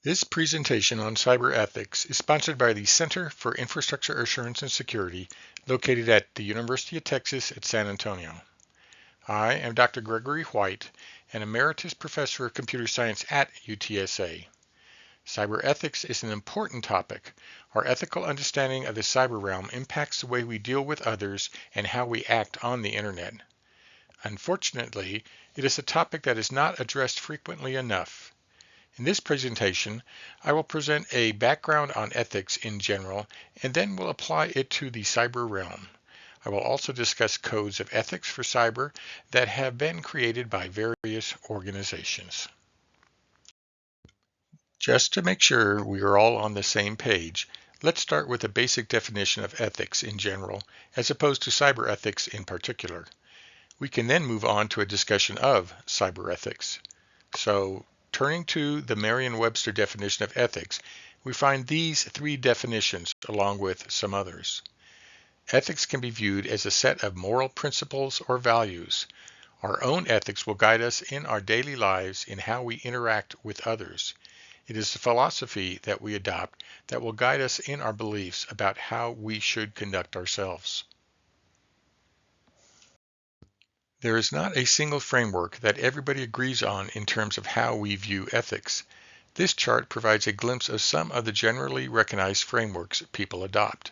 This presentation on cyber ethics is sponsored by the Center for Infrastructure Assurance and Security, located at the University of Texas at San Antonio. I am Dr. Gregory White, an Emeritus Professor of Computer Science at UTSA. Cyber ethics is an important topic. Our ethical understanding of the cyber realm impacts the way we deal with others and how we act on the Internet. Unfortunately, it is a topic that is not addressed frequently enough. In this presentation, I will present a background on ethics in general, and then will apply it to the cyber realm. I will also discuss codes of ethics for cyber that have been created by various organizations. Just to make sure we are all on the same page, let's start with a basic definition of ethics in general, as opposed to cyber ethics in particular. We can then move on to a discussion of cyber ethics. So, turning to the Merriam-Webster definition of ethics, we find these three definitions along with some others. Ethics can be viewed as a set of moral principles or values. Our own ethics will guide us in our daily lives in how we interact with others. It is the philosophy that we adopt that will guide us in our beliefs about how we should conduct ourselves. There is not a single framework that everybody agrees on in terms of how we view ethics. This chart provides a glimpse of some of the generally recognized frameworks people adopt.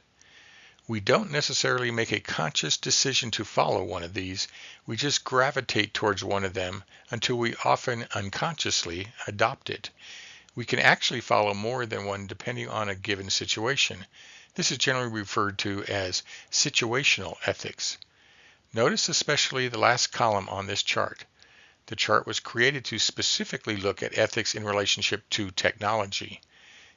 We don't necessarily make a conscious decision to follow one of these, we just gravitate towards one of them until we often unconsciously adopt it. We can actually follow more than one depending on a given situation. This is generally referred to as situational ethics. Notice especially the last column on this chart. The chart was created to specifically look at ethics in relationship to technology.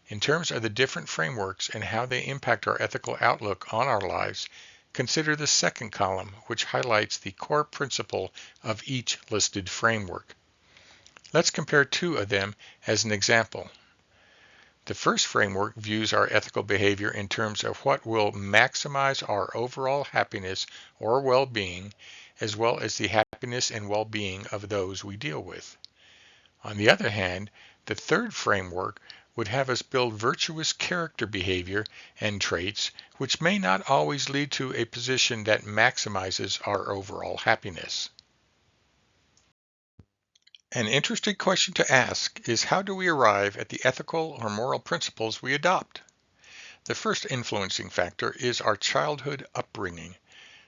In terms of the different frameworks and how they impact our ethical outlook on our lives, consider the second column, which highlights the core principle of each listed framework. Let's compare two of them as an example. The first framework views our ethical behavior in terms of what will maximize our overall happiness or well-being, as well as the happiness and well-being of those we deal with. On the other hand, the third framework would have us build virtuous character behavior and traits which may not always lead to a position that maximizes our overall happiness. An interesting question to ask is, how do we arrive at the ethical or moral principles we adopt? The first influencing factor is our childhood upbringing.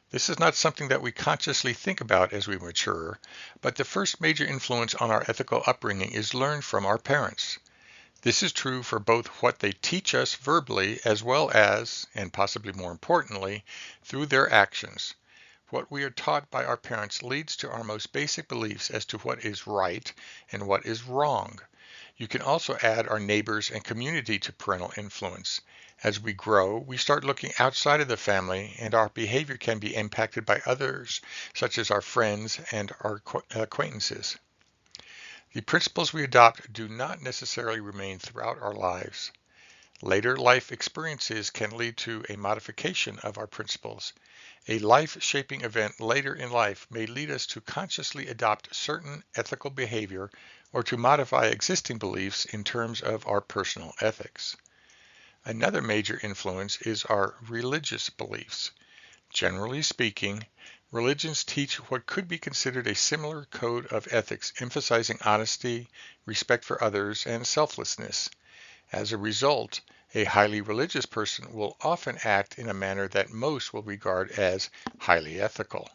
This is not something that we consciously think about as we mature, but the first major influence on our ethical upbringing is learned from our parents. This is true for both what they teach us verbally as well as, and possibly more importantly, through their actions. What we are taught by our parents leads to our most basic beliefs as to what is right and what is wrong. You can also add our neighbors and community to parental influence. As we grow, we start looking outside of the family, and our behavior can be impacted by others, such as our friends and our acquaintances. The principles we adopt do not necessarily remain throughout our lives. Later life experiences can lead to a modification of our principles. A life-shaping event later in life may lead us to consciously adopt certain ethical behavior or to modify existing beliefs in terms of our personal ethics. Another major influence is our religious beliefs. Generally speaking, religions teach what could be considered a similar code of ethics, emphasizing honesty, respect for others, and selflessness. As a result, a highly religious person will often act in a manner that most will regard as highly ethical.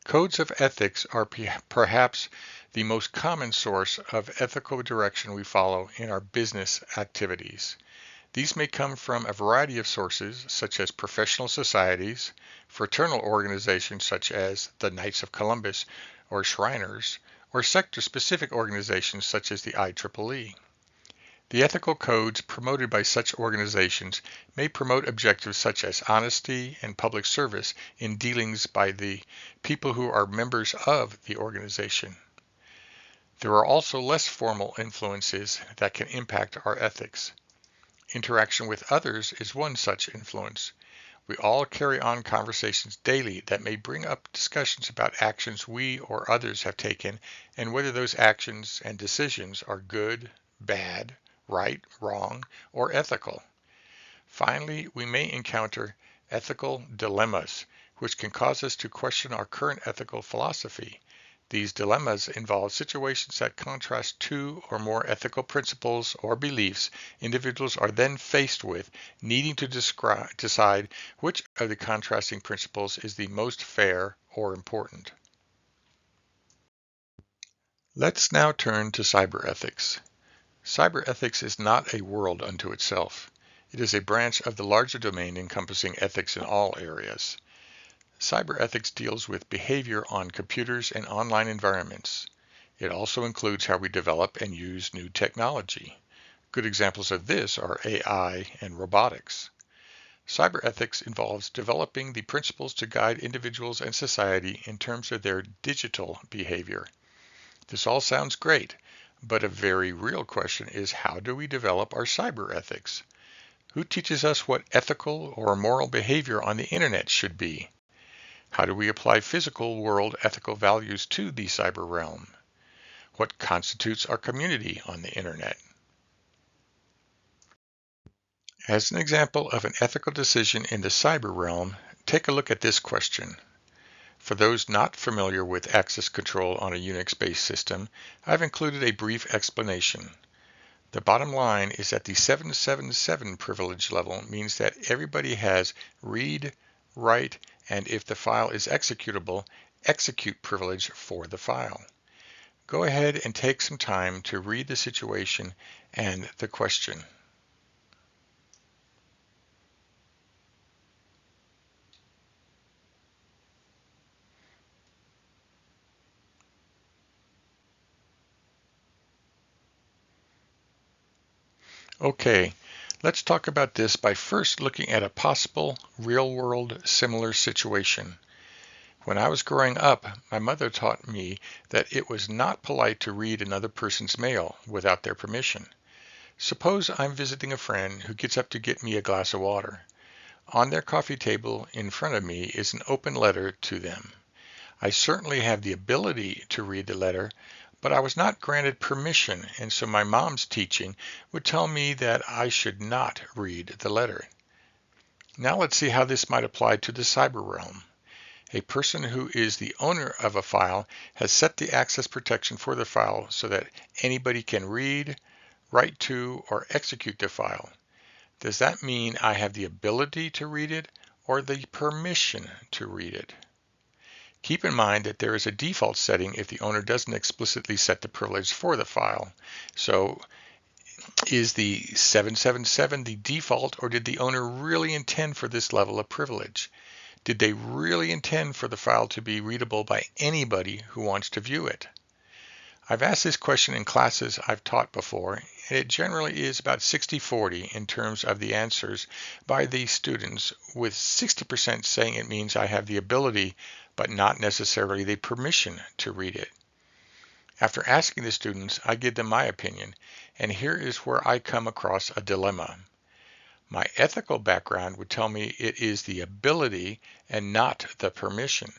Codes of ethics are perhaps the most common source of ethical direction we follow in our business activities. These may come from a variety of sources, such as professional societies, fraternal organizations such as the Knights of Columbus or Shriners, or sector-specific organizations such as the IEEE. The ethical codes promoted by such organizations may promote objectives such as honesty and public service in dealings by the people who are members of the organization. There are also less formal influences that can impact our ethics. Interaction with others is one such influence. We all carry on conversations daily that may bring up discussions about actions we or others have taken and whether those actions and decisions are good, bad, right, wrong, or ethical. Finally, we may encounter ethical dilemmas, which can cause us to question our current ethical philosophy. These dilemmas involve situations that contrast two or more ethical principles or beliefs individuals are then faced with, needing to decide which of the contrasting principles is the most fair or important. Let's now turn to cyber ethics. Cyber ethics is not a world unto itself. It is a branch of the larger domain encompassing ethics in all areas. Cyber ethics deals with behavior on computers and online environments. It also includes how we develop and use new technology. Good examples of this are AI and robotics. Cyber ethics involves developing the principles to guide individuals and society in terms of their digital behavior. This all sounds great, but a very real question is, how do we develop our cyber ethics? Who teaches us what ethical or moral behavior on the internet should be? How do we apply physical world ethical values to the cyber realm? What constitutes our community on the internet? As an example of an ethical decision in the cyber realm, take a look at this question. For those not familiar with access control on a Unix-based system, I've included a brief explanation. The bottom line is that the 777 privilege level means that everybody has read, write, and if the file is executable, execute privilege for the file. Go ahead and take some time to read the situation and the question. Okay, let's talk about this by first looking at a possible real-world similar situation. When I was growing up, my mother taught me that it was not polite to read another person's mail without their permission. Suppose I'm visiting a friend who gets up to get me a glass of water. On their coffee table in front of me is an open letter to them. I certainly have the ability to read the letter, but I was not granted permission, and so my mom's teaching would tell me that I should not read the letter. Now let's see how this might apply to the cyber realm. A person who is the owner of a file has set the access protection for the file so that anybody can read, write to, or execute the file. Does that mean I have the ability to read it or the permission to read it? Keep in mind that there is a default setting if the owner doesn't explicitly set the privilege for the file. So is the 777 the default, or did the owner really intend for this level of privilege? Did they really intend for the file to be readable by anybody who wants to view it? I've asked this question in classes I've taught before, and it generally is about 60-40 in terms of the answers by the students, with 60% saying it means I have the ability but not necessarily the permission to read it. After asking the students, I give them my opinion, and here is where I come across a dilemma. My ethical background would tell me it is the ability and not the permission.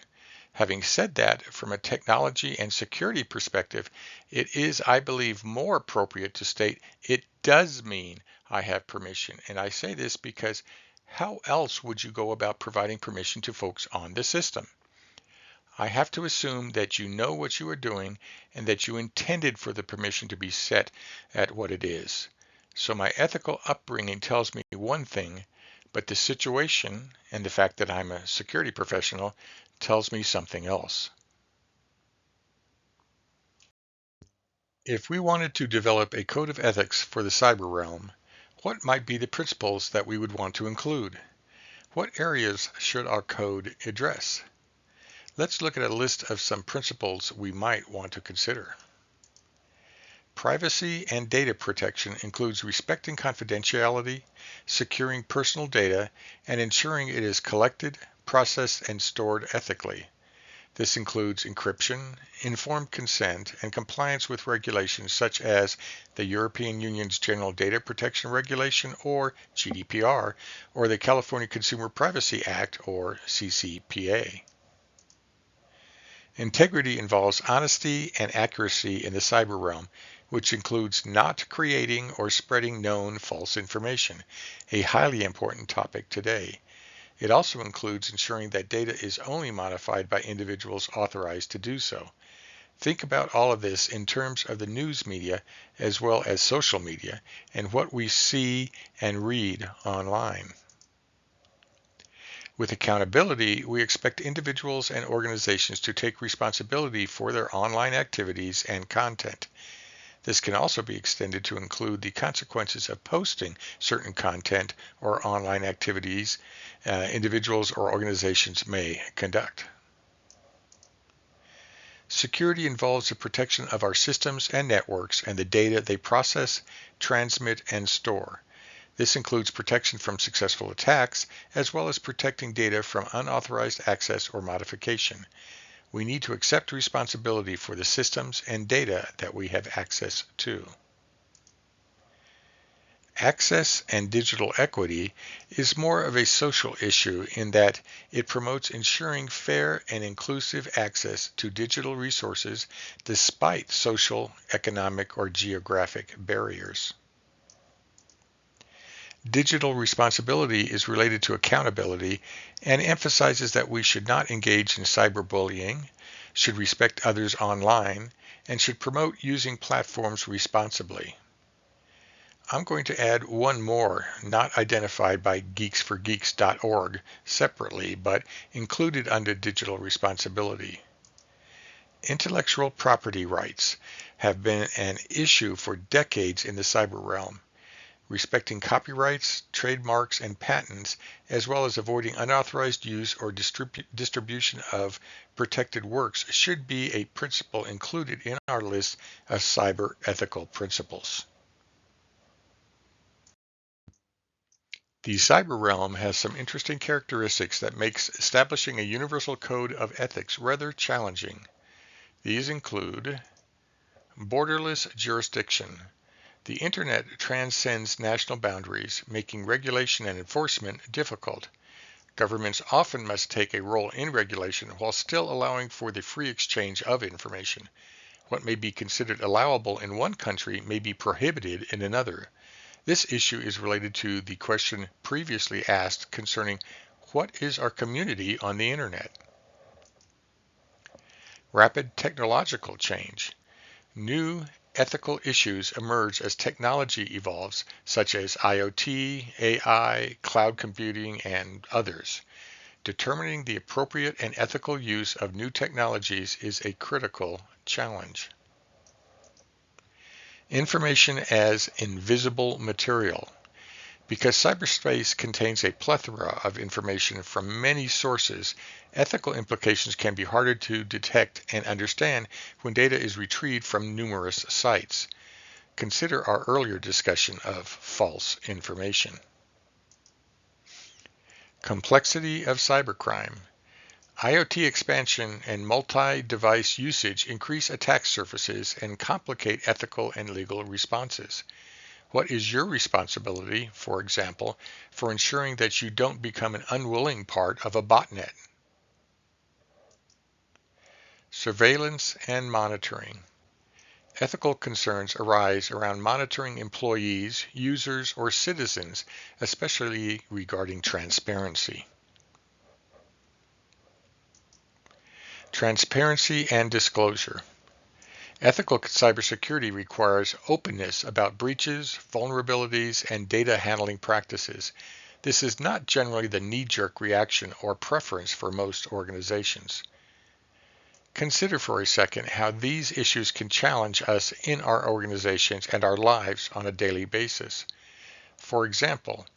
Having said that, from a technology and security perspective, it is, I believe, more appropriate to state it does mean I have permission. And I say this because how else would you go about providing permission to folks on the system? I have to assume that you know what you are doing and that you intended for the permission to be set at what it is. So my ethical upbringing tells me one thing, but the situation and the fact that I'm a security professional tells me something else. If we wanted to develop a code of ethics for the cyber realm, what might be the principles that we would want to include? What areas should our code address? Let's look at a list of some principles we might want to consider. Privacy and data protection includes respecting confidentiality, securing personal data, and ensuring it is collected, processed, and stored ethically. This includes encryption, informed consent, and compliance with regulations such as the European Union's General Data Protection Regulation, or GDPR, or the California Consumer Privacy Act, or CCPA. Integrity involves honesty and accuracy in the cyber realm, which includes not creating or spreading known false information, a highly important topic today. It also includes ensuring that data is only modified by individuals authorized to do so. Think about all of this in terms of the news media as well as social media and what we see and read online. With accountability, we expect individuals and organizations to take responsibility for their online activities and content. This can also be extended to include the consequences of posting certain content or online activities individuals or organizations may conduct. Security involves the protection of our systems and networks and the data they process, transmit, and store. This includes protection from successful attacks, as well as protecting data from unauthorized access or modification. We need to accept responsibility for the systems and data that we have access to. Access and digital equity is more of a social issue in that it promotes ensuring fair and inclusive access to digital resources despite social, economic, or geographic barriers. Digital responsibility is related to accountability and emphasizes that we should not engage in cyberbullying, should respect others online, and should promote using platforms responsibly. I'm going to add one more, not identified by geeksforgeeks.org separately, but included under digital responsibility. Intellectual property rights have been an issue for decades in the cyber realm. Respecting copyrights, trademarks, and patents, as well as avoiding unauthorized use or distribution of protected works, should be a principle included in our list of cyber ethical principles. The cyber realm has some interesting characteristics that makes establishing a universal code of ethics rather challenging. These include borderless jurisdiction. The Internet transcends national boundaries, making regulation and enforcement difficult. Governments often must take a role in regulation while still allowing for the free exchange of information. What may be considered allowable in one country may be prohibited in another. This issue is related to the question previously asked concerning what is our community on the Internet. Rapid technological change. New ethical issues emerge as technology evolves, such as IoT, AI, cloud computing, and others. Determining the appropriate and ethical use of new technologies is a critical challenge. Information as invisible material. Because cyberspace contains a plethora of information from many sources, ethical implications can be harder to detect and understand when data is retrieved from numerous sites. Consider our earlier discussion of false information. Complexity of cybercrime. IoT expansion and multi-device usage increase attack surfaces and complicate ethical and legal responses. What is your responsibility, for example, for ensuring that you don't become an unwilling part of a botnet? Surveillance and monitoring. Ethical concerns arise around monitoring employees, users, or citizens, especially regarding transparency. Transparency and disclosure. Ethical cybersecurity requires openness about breaches, vulnerabilities, and data handling practices. This is not generally the knee-jerk reaction or preference for most organizations. Consider for a second how these issues can challenge us in our organizations and our lives on a daily basis. For example,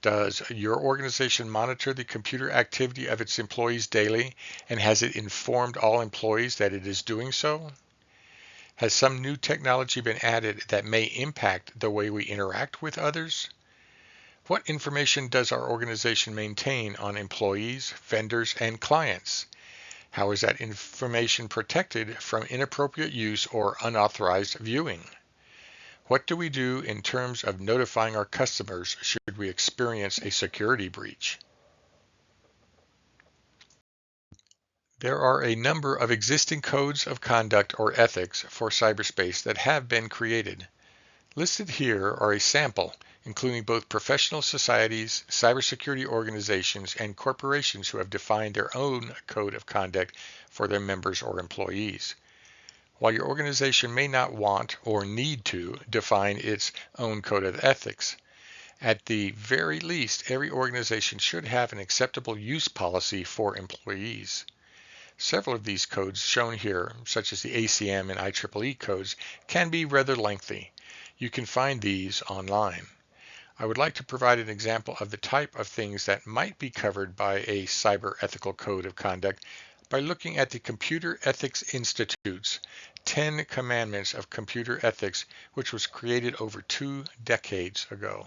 does your organization monitor the computer activity of its employees daily, and has it informed all employees that it is doing so? Has some new technology been added that may impact the way we interact with others? What information does our organization maintain on employees, vendors, and clients? How is that information protected from inappropriate use or unauthorized viewing? What do we do in terms of notifying our customers should we experience a security breach? There are a number of existing codes of conduct or ethics for cyberspace that have been created. Listed here are a sample, including both professional societies, cybersecurity organizations, and corporations who have defined their own code of conduct for their members or employees. While your organization may not want or need to define its own code of ethics, at the very least, every organization should have an acceptable use policy for employees. Several of these codes shown here, such as the ACM and IEEE codes, can be rather lengthy. You can find these online. I would like to provide an example of the type of things that might be covered by a cyber ethical code of conduct by looking at the Computer Ethics Institute's 10 Commandments of Computer Ethics, which was created over 2 decades ago.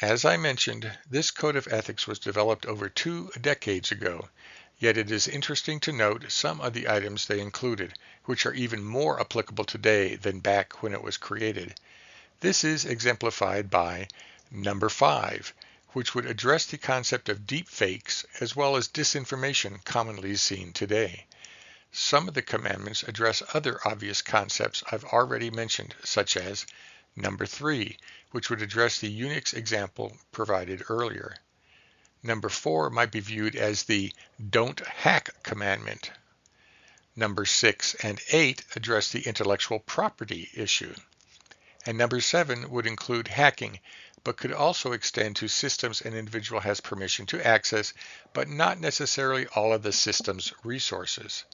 As I mentioned, this code of ethics was developed over 2 decades ago, yet it is interesting to note some of the items they included, which are even more applicable today than back when it was created. This is exemplified by number 5, which would address the concept of deepfakes as well as disinformation commonly seen today. Some of the commandments address other obvious concepts I've already mentioned, such as number 3, which would address the Unix example provided earlier. Number 4 might be viewed as the don't hack commandment. Number 6 and 8 address the intellectual property issue. And number 7 would include hacking, but could also extend to systems an individual has permission to access, but not necessarily all of the system's resources.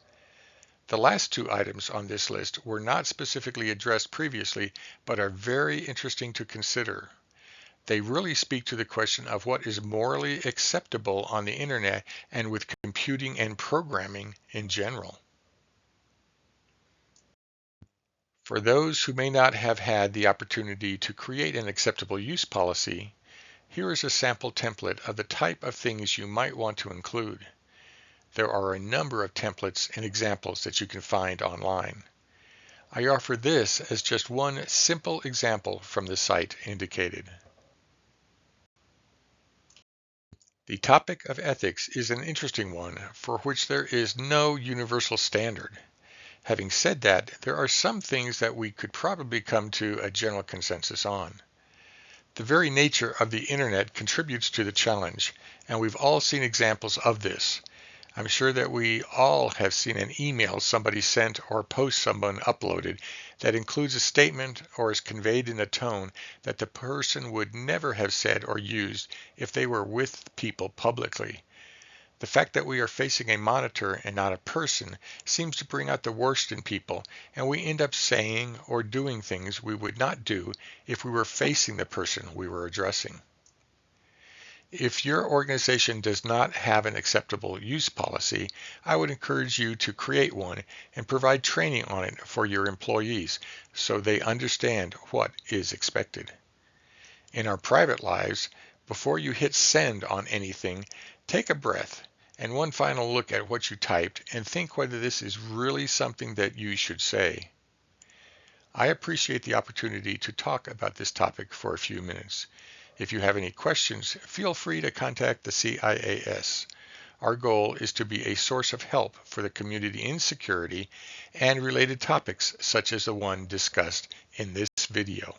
The last 2 items on this list were not specifically addressed previously, but are very interesting to consider. They really speak to the question of what is morally acceptable on the internet and with computing and programming in general. For those who may not have had the opportunity to create an acceptable use policy, here is a sample template of the type of things you might want to include. There are a number of templates and examples that you can find online. I offer this as just one simple example from the site indicated. The topic of ethics is an interesting one for which there is no universal standard. Having said that, there are some things that we could probably come to a general consensus on. The very nature of the internet contributes to the challenge, and we've all seen examples of this. I'm sure that we all have seen an email somebody sent or post someone uploaded that includes a statement or is conveyed in a tone that the person would never have said or used if they were with people publicly. The fact that we are facing a monitor and not a person seems to bring out the worst in people, and we end up saying or doing things we would not do if we were facing the person we were addressing. If your organization does not have an acceptable use policy, I would encourage you to create one and provide training on it for your employees so they understand what is expected. In our private lives, before you hit send on anything, take a breath and one final look at what you typed and think whether this is really something that you should say. I appreciate the opportunity to talk about this topic for a few minutes. If you have any questions, feel free to contact the CIAS. Our goal is to be a source of help for the community in security and related topics such as the one discussed in this video.